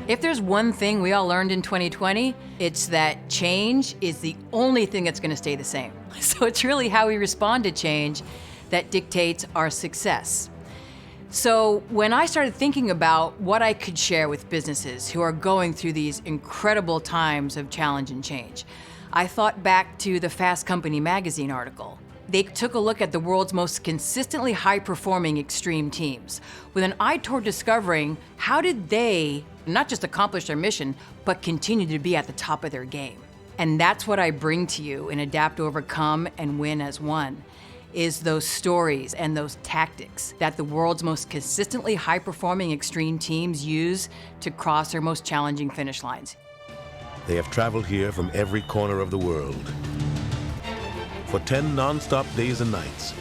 If there's one thing we all learned in 2020, it's that change is the only thing that's gonna stay the same. So it's really how we respond to change that dictates our success. So when I started thinking about what I could share with businesses who are going through these incredible times of challenge and change, I thought back to the Fast Company magazine article. They took a look at the world's most consistently high-performing extreme teams with an eye toward discovering how did they not just accomplish their mission, but continue to be at the top of their game. And that's what I bring to you in Adapt, Overcome, and Win as One, is those stories and those tactics that the world's most consistently high-performing extreme teams use to cross their most challenging finish lines. They have traveled here from every corner of the world for 10 non-stop days and nights.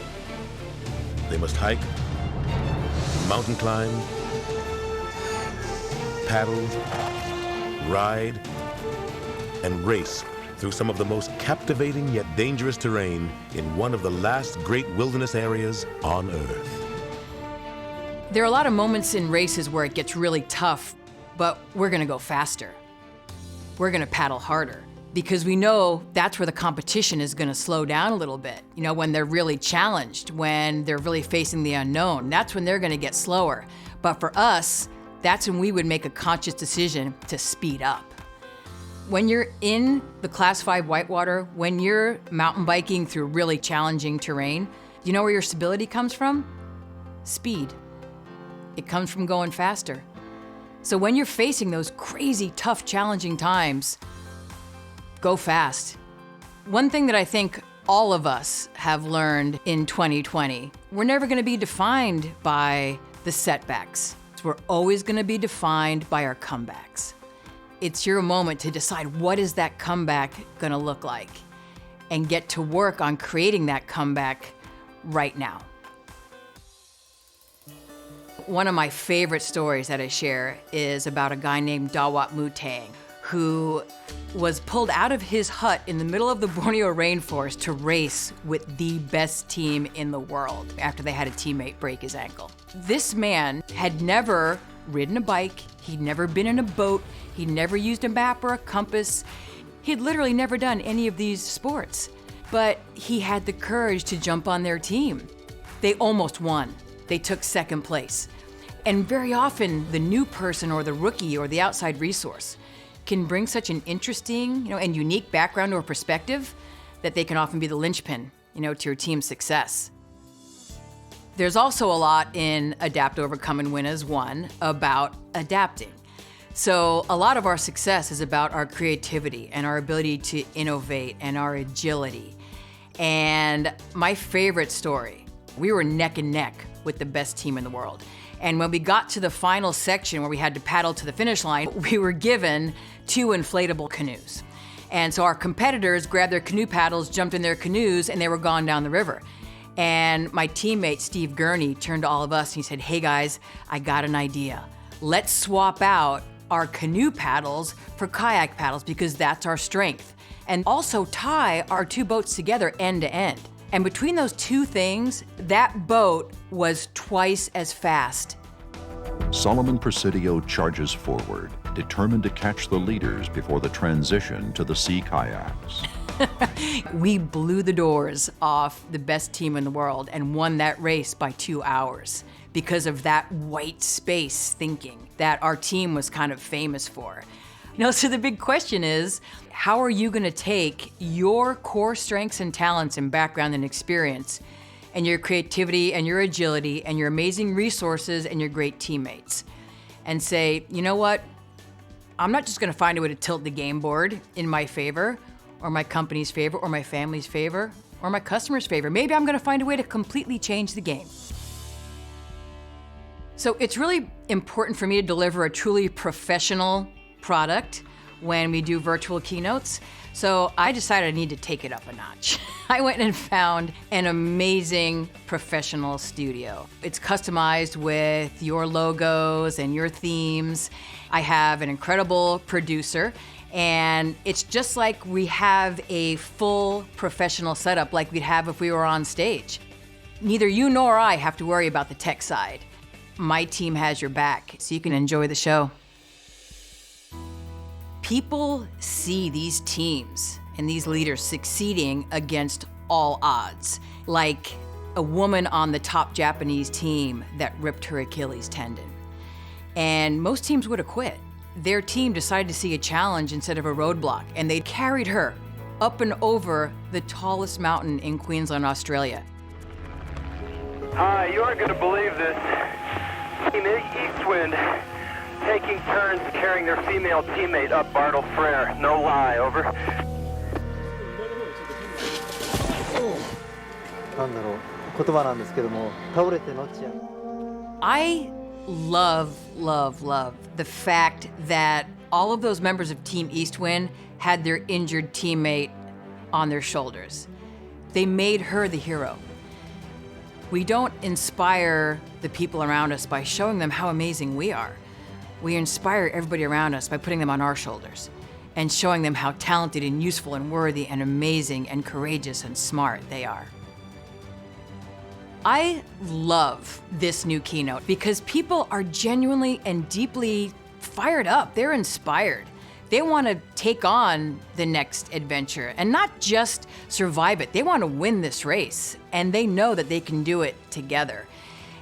They must hike, mountain climb, paddle, ride, and race through some of the most captivating yet dangerous terrain in one of the last great wilderness areas on Earth. There are a lot of moments in races where it gets really tough, but we're gonna go faster. We're gonna paddle harder because we know that's where the competition is gonna slow down a little bit. You know, when they're really challenged, when they're really facing the unknown, that's when they're gonna get slower. But for us, that's when we would make a conscious decision to speed up. When you're in the Class 5 whitewater, when you're mountain biking through really challenging terrain, you know where your stability comes from? Speed. It comes from going faster. So when you're facing those crazy, tough, challenging times, go fast. One thing that I think all of us have learned in 2020, we're never gonna be defined by the setbacks. We're always gonna be defined by our comebacks. It's your moment to decide what is that comeback gonna look like and get to work on creating that comeback right now. One of my favorite stories that I share is about a guy named Dawat Mutang who was pulled out of his hut in the middle of the Borneo rainforest to race with the best team in the world after they had a teammate break his ankle. This man had never ridden a bike, he'd never been in a boat, he'd never used a map or a compass. He'd literally never done any of these sports, but he had the courage to jump on their team. They almost won. They took second place. And very often, the new person or the rookie or the outside resource can bring such an interesting, and unique background or perspective that they can often be the linchpin, to your team's success. There's also a lot in Adapt, Overcome, and Win as One about adapting. So a lot of our success is about our creativity and our ability to innovate and our agility. And my favorite story, we were neck and neck with the best team in the world. And when we got to the final section where we had to paddle to the finish line, we were given 2 inflatable canoes. And so our competitors grabbed their canoe paddles, jumped in their canoes, and they were gone down the river. And my teammate, Steve Gurney, turned to all of us and he said, "Hey guys, I got an idea. Let's swap out our canoe paddles for kayak paddles because that's our strength. And also tie our 2 boats together end to end." And between those 2 things, that boat was twice as fast. Solomon Presidio charges forward, determined to catch the leaders before the transition to the sea kayaks. We blew the doors off the best team in the world and won that race by 2 hours because of that white space thinking that our team was kind of famous for. So the big question is, how are you gonna take your core strengths and talents and background and experience and your creativity and your agility and your amazing resources and your great teammates and say, you know what? I'm not just gonna find a way to tilt the game board in my favor or my company's favor or my family's favor or my customer's favor. Maybe I'm gonna find a way to completely change the game. So it's really important for me to deliver a truly professional product when we do virtual keynotes. So I decided I need to take it up a notch. I went and found an amazing professional studio. It's customized with your logos and your themes. I have an incredible producer, and it's just like we have a full professional setup like we'd have if we were on stage. Neither you nor I have to worry about the tech side. My team has your back, so you can enjoy the show. People see these teams and these leaders succeeding against all odds, like a woman on the top Japanese team that ripped her Achilles tendon. And most teams would have quit. Their team decided to see a challenge instead of a roadblock, and they carried her up and over the tallest mountain in Queensland, Australia. Hi, you aren't going to believe this. Team Eastwind taking turns carrying their female teammate up Bartle Frere. No lie, over. なんだろう、言葉なんですけども、倒れてのっちゃう。 I love the fact that all of those members of Team Eastwind had their injured teammate on their shoulders. They made her the hero. We don't inspire the people around us by showing them how amazing we are. We inspire everybody around us by putting them on our shoulders and showing them how talented and useful and worthy and amazing and courageous and smart they are. I love this new keynote because people are genuinely and deeply fired up. They're inspired. They want to take on the next adventure and not just survive it. They want to win this race, and they know that they can do it together.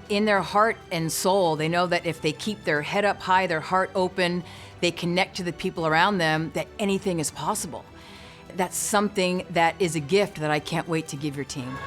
In their heart and soul, they know that if they keep their head up high, their heart open, they connect to the people around them, that anything is possible. That's something that is a gift that I can't wait to give your team.